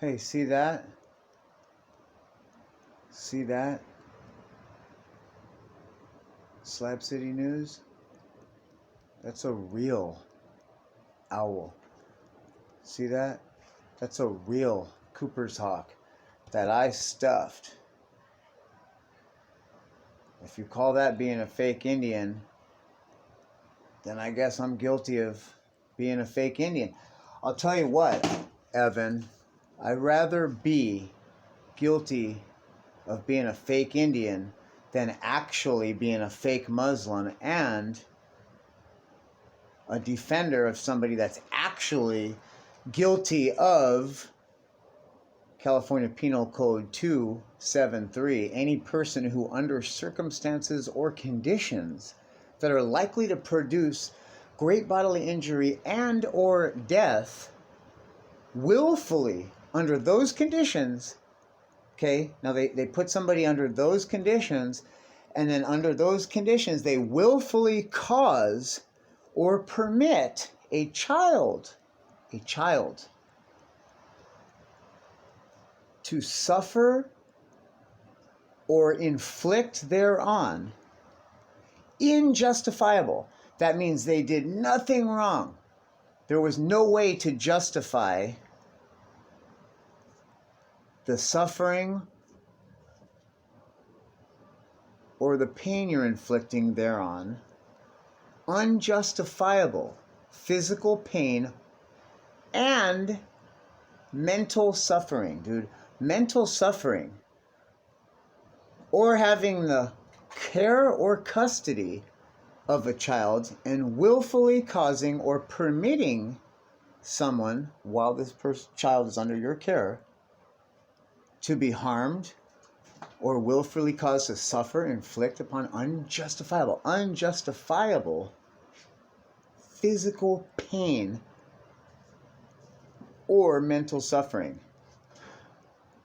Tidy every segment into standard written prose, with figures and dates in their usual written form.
Hey, see that? See that? Slab City News? That's a real owl. See that? That's a real Cooper's hawk that I stuffed. If you call that being a fake Indian, then I guess I'm guilty of being a fake Indian. I'll tell you what, Evan, I'd rather be guilty of being a fake Indian than actually being a fake Muslim and a defender of somebody that's actually guilty of California Penal Code 273. Any person who, under circumstances or conditions that are likely to produce great bodily injury and or death, willfully, under those conditions, okay, now they put somebody under those conditions, and then under those conditions they willfully cause or permit a child to suffer or inflict thereon injustifiable. That means they did nothing wrong. There was no way to justify the suffering or the pain you're inflicting thereon. Unjustifiable physical pain and mental suffering, dude. Mental suffering. Or having the care or custody of a child and willfully causing or permitting someone, while this child is under your care, to be harmed or willfully cause to suffer, inflict upon unjustifiable physical pain or mental suffering.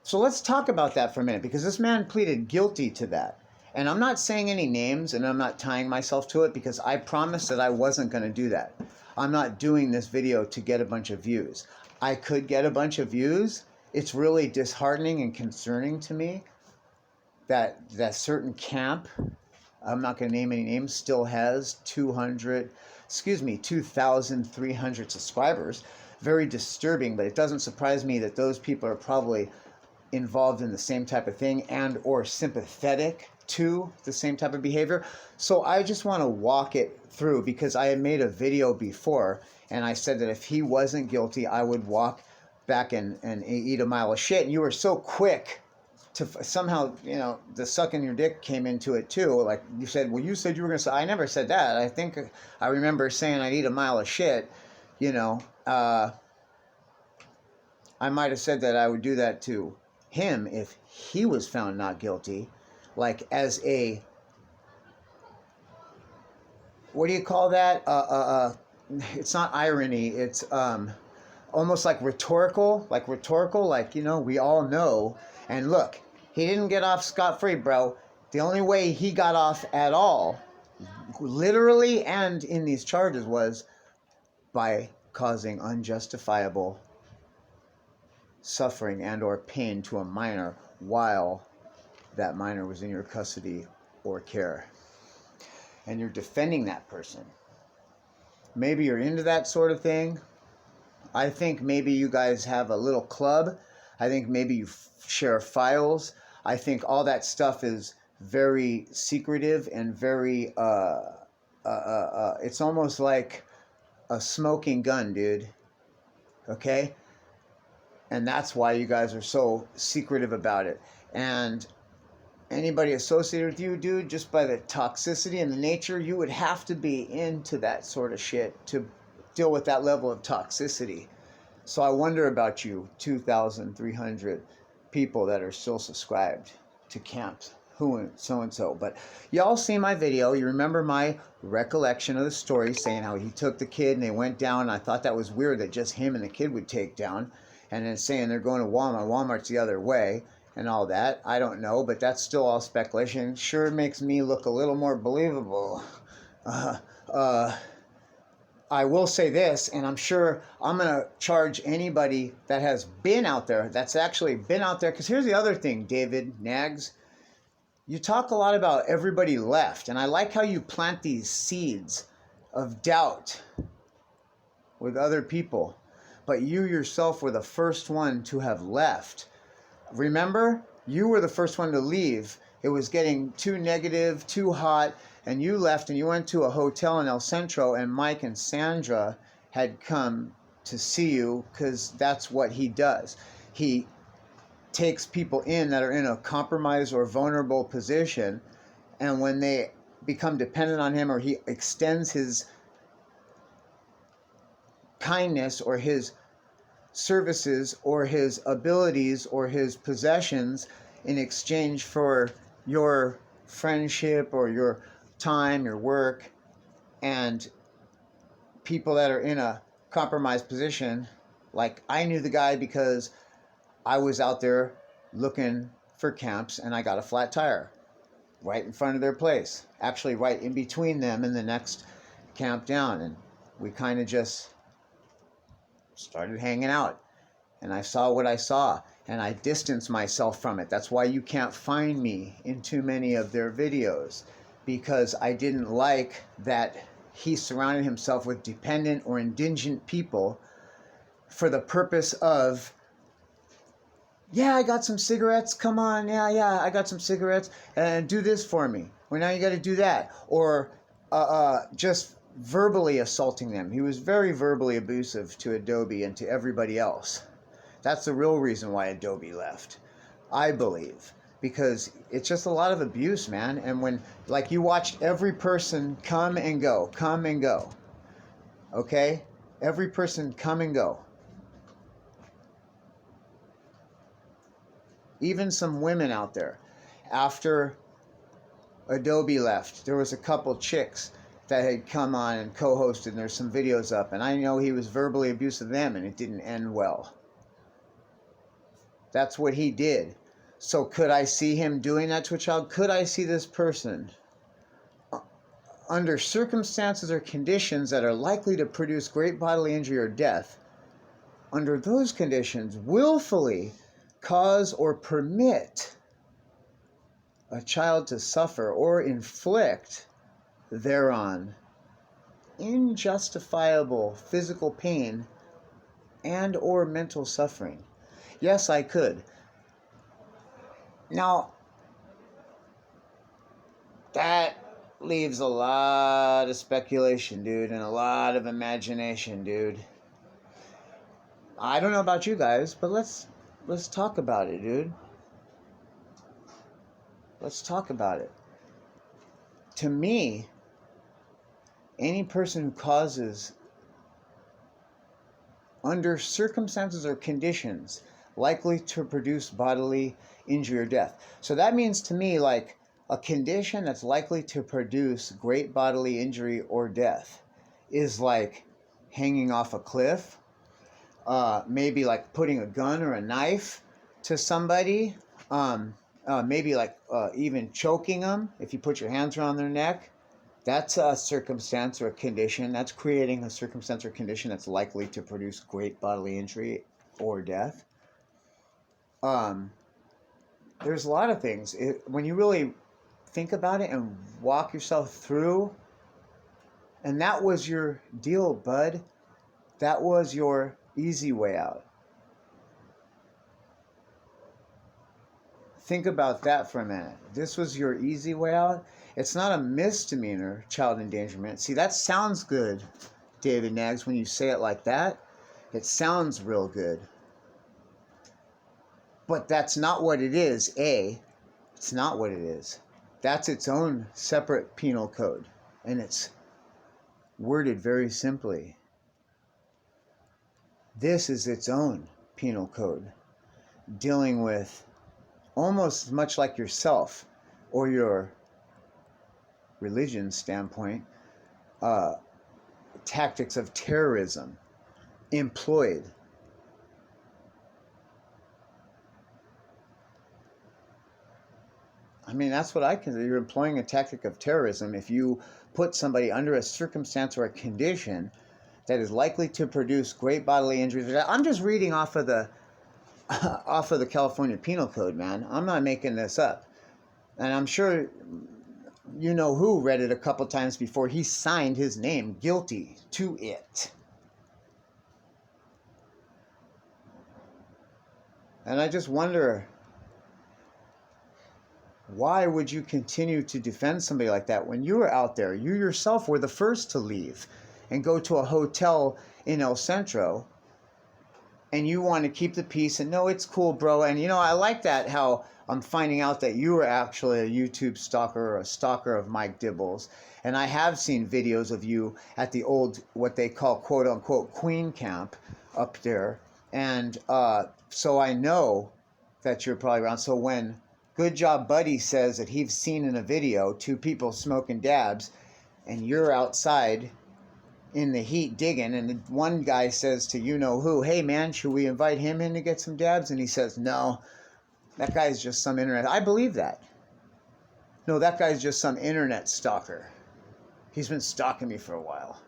So let's talk about that for a minute, because this man pleaded guilty to that. And I'm not saying any names, and I'm not tying myself to it, because I promised that I wasn't going to do that. I'm not doing this video to get a bunch of views. I could get a bunch of views. It's really disheartening and concerning to me that certain camp, I'm not going to name any names, still has 2,300 subscribers. Very disturbing, but it doesn't surprise me that those people are probably involved in the same type of thing and or sympathetic to the same type of behavior. So I just want to walk it through, because I had made a video before and I said that if he wasn't guilty, I would walk back and eat a mile of shit. And you were so quick to somehow, the sucking your dick came into it too. Like you said, well, you said you were going to say, I never said that. I think I remember saying I'd eat a mile of shit, I might have said that I would do that to him if he was found not guilty, like as a, what do you call that? It's not irony. It's almost like rhetorical, like we all know. And look, he didn't get off scot-free, bro. The only way he got off at all, literally and in these charges, was by causing unjustifiable suffering and or pain to a minor while that minor was in your custody or care. And you're defending that person. Maybe you're into that sort of thing. I think maybe you guys have a little club. I think maybe you share files. I think all that stuff is very secretive and very, it's almost like a smoking gun, dude. Okay? And that's why you guys are so secretive about it. And anybody associated with you, dude, just by the toxicity and the nature, you would have to be into that sort of shit to deal with that level of toxicity. So I wonder about you, 2,300 people that are still subscribed to Camp so-and-so. But y'all see my video. You remember my recollection of the story, saying how he took the kid and they went down. I thought that was weird that just him and the kid would take down. And then saying they're going to Walmart. Walmart's the other way and all that. I don't know, but that's still all speculation. Sure makes me look a little more believable I will say this, and I'm sure I'm going to charge anybody that has been out there, that's actually been out there, because here's the other thing, David Nags. You talk a lot about everybody left, and I like how you plant these seeds of doubt with other people, but you yourself were the first one to have left. Remember, you were the first one to leave. It was getting too negative, too hot, and you left and you went to a hotel in El Centro, and Mike and Sandra had come to see you because that's what he does. He takes people in that are in a compromised or vulnerable position, and when they become dependent on him, or he extends his kindness or his services or his abilities or his possessions in exchange for your friendship or your time, your work, and people that are in a compromised position. Like, I knew the guy because I was out there looking for camps, and I got a flat tire right in front of their place, actually right in between them and the next camp down, and we kind of just started hanging out, and I saw what I saw, and I distanced myself from it. That's why you can't find me in too many of their videos, because I didn't like that he surrounded himself with dependent or indigent people for the purpose of, yeah, I got some cigarettes, come on, yeah, I got some cigarettes, and do this for me. Well, now you got to do that. Or just verbally assaulting them. He was very verbally abusive to Adobe and to everybody else. That's the real reason why Adobe left, I believe. Because it's just a lot of abuse, man. And when, like, you watched every person come and go, okay? Every person come and go. Even some women out there. After Adobe left, there was a couple chicks that had come on and co-hosted, and there's some videos up, and I know he was verbally abusive to them, and it didn't end well. That's what he did. So could I see him doing that to a child? Could I see this person under circumstances or conditions that are likely to produce great bodily injury or death, under those conditions, willfully cause or permit a child to suffer or inflict thereon injustifiable physical pain and or mental suffering? Yes, I could. Now, that leaves a lot of speculation, dude, and a lot of imagination, dude. I don't know about you guys, but let's talk about it, dude. Let's talk about it. To me, any person who causes, under circumstances or conditions likely to produce bodily injury or death. So that means to me, like, a condition that's likely to produce great bodily injury or death is like hanging off a cliff, maybe like putting a gun or a knife to somebody, maybe like even choking them if you put your hands around their neck. That's a circumstance or a condition. That's creating a circumstance or condition that's likely to produce great bodily injury or death. There's a lot of things. When you really think about it and walk yourself through, and that was your deal, bud. That was your easy way out. Think about that for a minute. This was your easy way out. It's not a misdemeanor child endangerment. See, that sounds good, David Nags, when you say it like that. It sounds real good. But that's not what it is, It's not what it is. That's its own separate penal code. And it's worded very simply. This is its own penal code, dealing with almost much like yourself or your religion standpoint, tactics of terrorism employed. I mean, that's what I consider. You're employing a tactic of terrorism if you put somebody under a circumstance or a condition that is likely to produce great bodily injuries. I'm just reading off of the off of the California Penal Code, man. I'm not making this up. And I'm sure you know who read it a couple times before he signed his name guilty to it. And I just wonder, why would you continue to defend somebody like that when you were out there? You yourself were the first to leave and go to a hotel in El Centro, and you want to keep the peace and no, it's cool, bro. And you know, I like that, how I'm finding out that you were actually a YouTube stalker or a stalker of Mike Dibble's. And I have seen videos of you at the old, what they call quote unquote Queen Camp up there. And so I know that you're probably around. So when Good Job Buddy says that he's seen in a video 2 people smoking dabs, and you're outside in the heat digging, and the one guy says to you know who, hey man, should we invite him in to get some dabs? And he says, no, that guy's just some internet. I believe that. No, that guy's just some internet stalker. He's been stalking me for a while.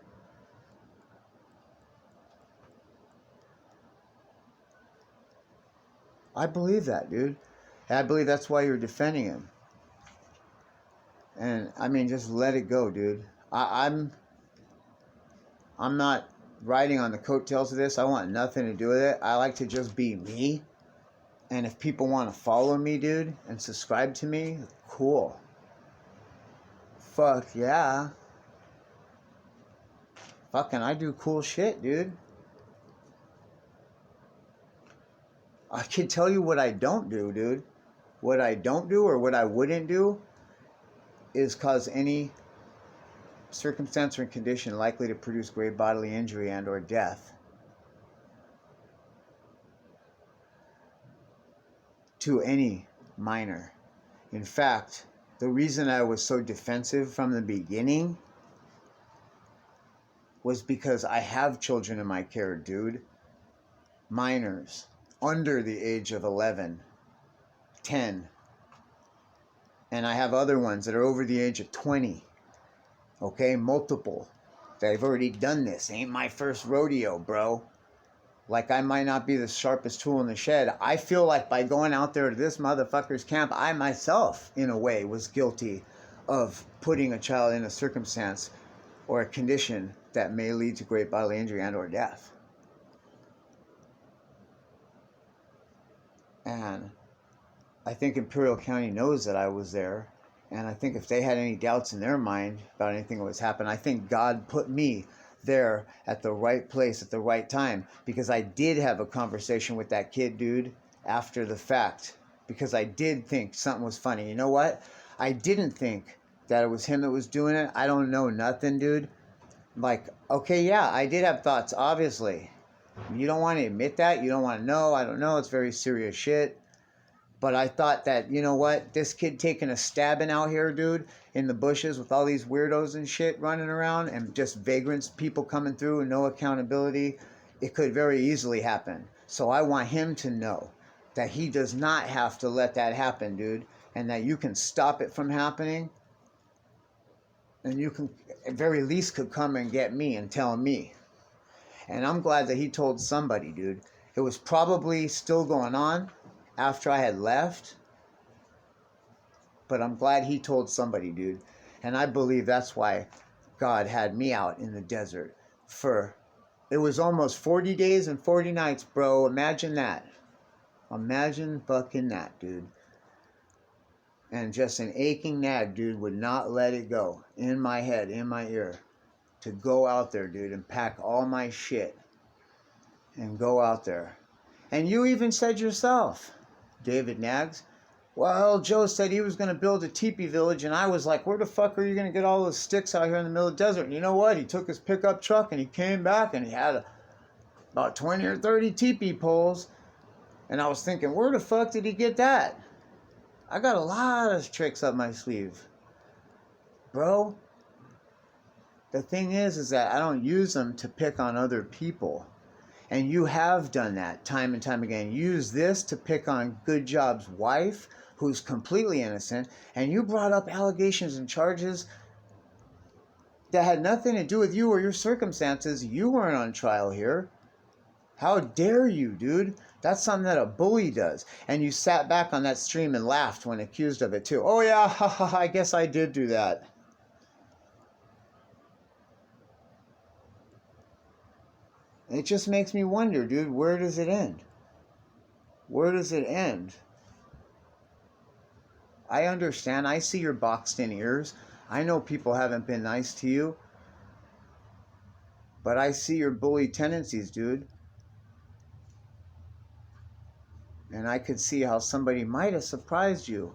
I believe that, dude. And I believe that's why you're defending him. And I mean, just let it go, dude. I'm not riding on the coattails of this. I want nothing to do with it. I like to just be me. And if people want to follow me, dude, and subscribe to me, cool. Fuck yeah. Fucking I do cool shit, dude. I can tell you what I don't do, dude. What I don't do, or what I wouldn't do, is cause any circumstance or condition likely to produce great bodily injury and or death to any minor. In fact, the reason I was so defensive from the beginning was because I have children in my care, dude. Minors under the age of 11, 10. And I have other ones that are over the age of 20. Okay, multiple. They've already done this. Ain't my first rodeo, bro. Like, I might not be the sharpest tool in the shed. I feel like by going out there to this motherfucker's camp, I myself, in a way, was guilty of putting a child in a circumstance or a condition that may lead to great bodily injury and or death. And I think Imperial County knows that I was there. And I think if they had any doubts in their mind about anything that was happening, I think God put me there at the right place at the right time, because I did have a conversation with that kid, dude, after the fact, because I did think something was funny. You know what? I didn't think that it was him that was doing it. I don't know nothing, dude. Like, okay, yeah, I did have thoughts, obviously. You don't want to admit that. You don't want to know. I don't know. It's very serious shit. But I thought that, you know what, this kid taking a stabbing out here, dude, in the bushes with all these weirdos and shit running around and just vagrants, people coming through and no accountability, it could very easily happen. So I want him to know that he does not have to let that happen, dude, and that you can stop it from happening. And you can, at very least, could come and get me and tell me. And I'm glad that he told somebody, dude. It was probably still going on after I had left, but I'm glad he told somebody, dude. And I believe that's why God had me out in the desert for, it was almost 40 days and 40 nights, bro. Imagine that. Imagine fucking that, dude. And just an aching nag, dude, would not let it go in my head, in my ear, to go out there, dude, and pack all my shit and go out there. And you even said yourself, David Nags, well, Joe said he was going to build a teepee village, and I was like, where the fuck are you going to get all those sticks out here in the middle of the desert? And you know what? He took his pickup truck, and he came back, and he had about 20 or 30 teepee poles. And I was thinking, where the fuck did he get that? I got a lot of tricks up my sleeve. Bro, the thing is that I don't use them to pick on other people. And you have done that time and time again. Use this to pick on Good Job's wife, who's completely innocent. And you brought up allegations and charges that had nothing to do with you or your circumstances. You weren't on trial here. How dare you, dude? That's something that a bully does. And you sat back on that stream and laughed when accused of it too. Oh yeah, haha, I guess I did do that. It just makes me wonder, dude, where does it end? Where does it end? I understand. I see your boxed in ears. I know people haven't been nice to you. But I see your bully tendencies, dude. And I could see how somebody might have surprised you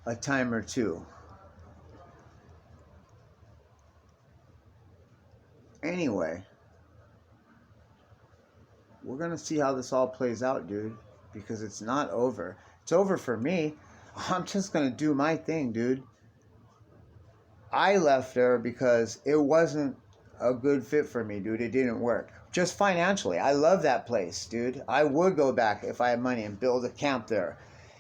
a time or two. Anyway, we're going to see how this all plays out, dude. Because it's not over. It's over for me. I'm just going to do my thing, dude. I left there because it wasn't a good fit for me, dude. It didn't work. Just financially. I love that place, dude. I would go back if I had money and build a camp there.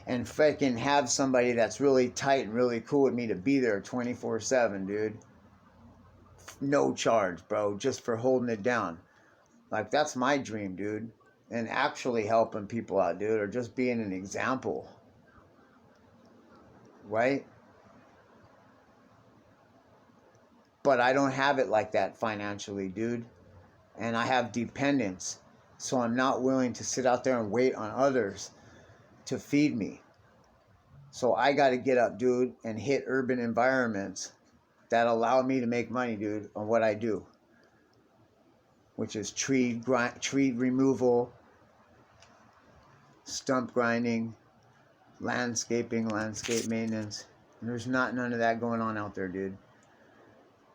And freaking have somebody that's really tight and really cool with me to be there 24/7, dude. No charge, bro. Just for holding it down. Like, that's my dream, dude. And actually helping people out, dude. Or just being an example. Right? But I don't have it like that financially, dude. And I have dependents. So I'm not willing to sit out there and wait on others to feed me. So I got to get up, dude, and hit urban environments that allow me to make money, dude, on what I do. Which is tree removal, stump grinding, landscaping, landscape maintenance. And there's none of that going on out there, dude.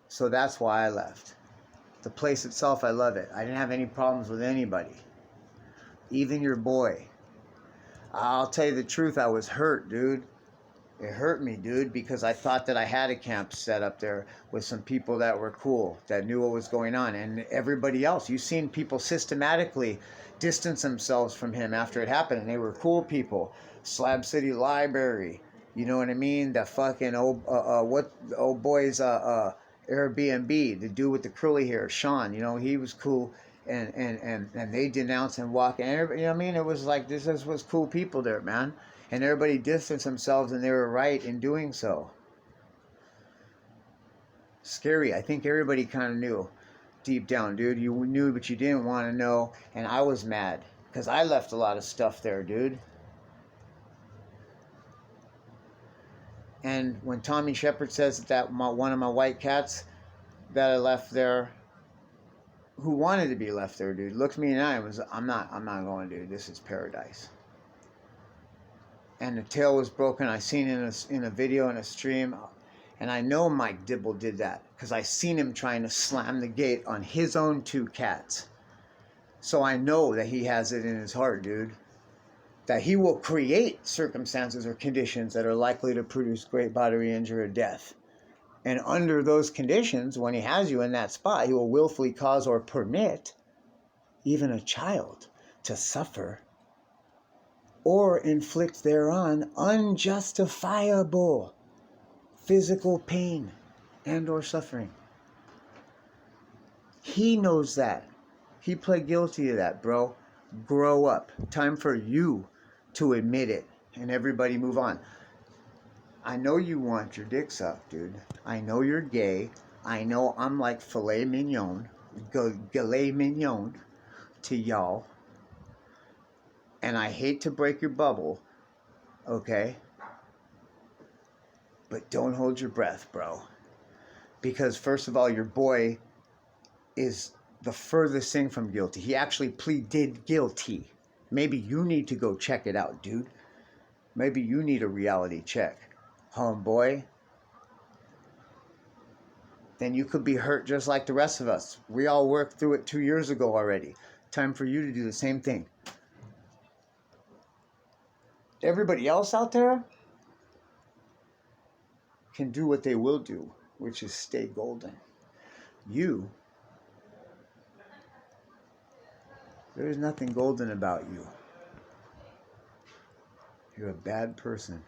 So that's why I left. The place itself, I love it. I didn't have any problems with anybody. Even your boy. I'll tell you the truth, I was hurt, dude. It hurt me, dude, because I thought that I had a camp set up there with some people that were cool, that knew what was going on. And everybody else, you've seen people systematically distance themselves from him after it happened. And they were cool people. Slab City Library. You know what I mean? The fucking old boy's Airbnb, the dude with the curly hair, Sean, you know, he was cool, and they denounced and walked, and everybody, you know what I mean? It was like, this was cool people there, man. And everybody distanced themselves, and they were right in doing so. Scary. I think everybody kind of knew deep down, dude. You knew, but you didn't want to know, and I was mad, because I left a lot of stuff there, dude. And when Tommy Shepard says that one of my white cats that I left there, who wanted to be left there, dude, looked me in the eye and was, I'm not going, dude. This is paradise. And the tail was broken. I seen it in a video in a stream. And I know Mike Dibble did that because I seen him trying to slam the gate on his own 2 cats. So I know that he has it in his heart, dude. That he will create circumstances or conditions that are likely to produce great bodily injury or death. And under those conditions, when he has you in that spot, he will willfully cause or permit even a child to suffer or inflict thereon unjustifiable physical pain and or suffering. He knows that. He pled guilty to that, bro. Grow up. Time for you to admit it and everybody move on. I know you want your dick sucked, dude. I know you're gay. I know I'm like filet mignon, filet mignon to y'all. And I hate to break your bubble, okay? But don't hold your breath, bro. Because first of all, your boy is the furthest thing from guilty. He actually pleaded guilty. Maybe you need to go check it out, dude. Maybe you need a reality check, homeboy. Then you could be hurt just like the rest of us. We all worked through it 2 years ago already. Time for you to do the same thing. Everybody else out there can do what they will do, which is stay golden. You, there's nothing golden about you. You're a bad person.